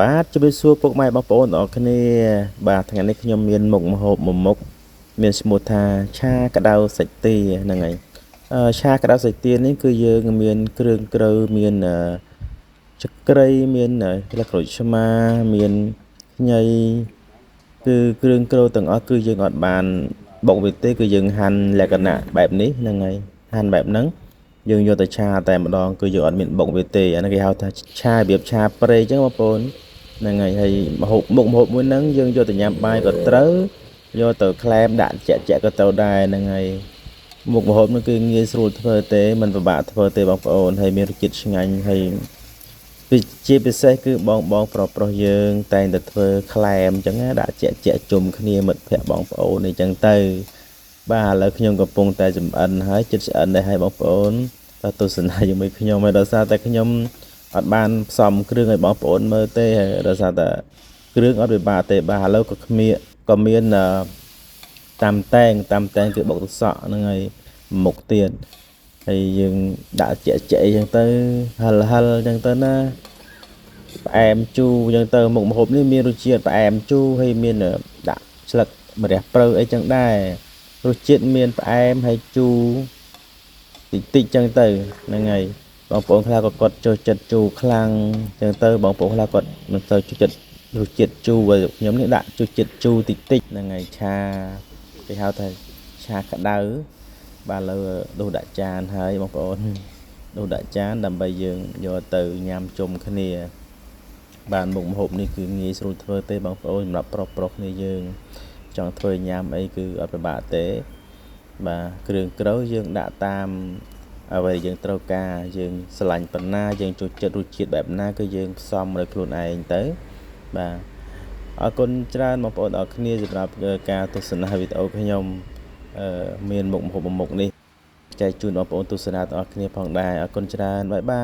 បាទជម្រាបសួរពុកម៉ែបងប្អូនទាំងអស់គ្នាបាទថ្ងៃនេះខ្ញុំមានមុខម្ហូបមួយមុខមានឈ្មោះថាឆាក្តៅសាច់ទាហ្នឹងហើយឆាក្តៅសាច់ទានេះគឺយើងមានគ្រឿងក្រៅមានចក្រីមានស្លឹកក្រូចឆ្មាមានខ្ញីគឺគ្រឿងក្រៅទាំងអស់គឺយើងអត់បានបុកវាទេគឺយើងហាន់លក្ខណៈបែបនេះហ្នឹងហើយហាន់បែបហ្នឹងយើងយកទៅឆាតែម្ដងគឺយើងអត់មានបុកវាទេអានេះគេហៅថាឆារបៀបឆាប្រេងអញ្ចឹងបងប្អូនហ្នឹងហើយម្ហូបមុខម្ហូបមួយហ្នឹងយើងយកទៅញ៉ាំបាយក៏ត្រូវយកទៅក្លែមដាក់ចាក់ក៏ត្រូវដែរហ្នឹងហើយមុខម្ហូបនេះគឺងាយស្រួលធ្វើទេមិនពិបាកធ្វើទេបងប្អូនហើយមានរសជាតិឆ្ងាញ់ហើយជាពិសេសគឺបងប្រុសយើងតែងតែធ្វើក្លែមអញ្ចឹងណាដាក់ចាក់ជុំគ្នាមិត្តភ័ក្តិបងប្អូនអីចឹងទៅបាទឥឡូវខ្ញុំកំពុងតែចម្អិនហើយចិត្តឆ្អិនដែរហើយបងប្អូនតើទស្សនាជាមួយខ្ញុំហើយដោយសារតែខ្ញុំអត់បានផ្សំគ្រឿងឲ្យបងប្អូនមើលទេហើយដោយសារតែគ្រឿងអត់ពិបាកទេបាទឥឡូវក៏មានតាមតែងគឺបុកទឹកសក់ហ្នឹងហើយមុខទៀតហើយយើងដាក់ចាក់អីចឹងទៅហិលចឹងទៅណាផ្អែមជូរចឹងទៅមុខម្ហូបនេះមានរសជាតិផ្អែមជូរហើយមានដាក់ស្លឹកម្រះព្រៅអីចឹងដែររសជាតិមានផ្អែមហើយជូរតិចចឹងទៅហ្នឹងហើយបងប្អូនខ្លះក៏គាត់ចូលចិត្តជូរខ្លាំងចឹងទៅបងប្អូនខ្លះគាត់មិនសូវចូលចិត្តរសជាតិជូរខ្ញុំនេះដាក់ចូលចិត្តជូរតិចហ្នឹងហើយឆាគេហៅថាឆាក្តៅបាទឥឡូវដួសដាក់ចានហើយបងប្អូនដួសដាក់ចានដើម្បីយើងយកទៅញ៉ាំជុំគ្នាបានមុខម្ហូបនេះគឺងាយស្រួលធ្វើទេបងប្អូនសម្រាប់ប្រុសគ្នាយើងចង់ធ្វើញ៉ាំអីគឺអត់ពិបាកទេបាទគ្រឿងក្រៅយើងដាក់តាមអ្វីយើងត្រូវការយើងស្រឡាញ់ប៉ុណ្ណាយើងចូលចិត្តរសជាតិបែបណាគឺយើងផ្សំដោយខ្លួនឯងទៅបាទអរគុណច្រើនបងប្អូនអរគ្នាសម្រាប់ការទស្សនាវីដេអូខ្ញុំមានមុខម្ហូបមួយមុខនេះចែកជូនបងប្អូនទស្សនាទាំងអស់គ្នាផងដែរអរគុណច្រើនបាយបាយ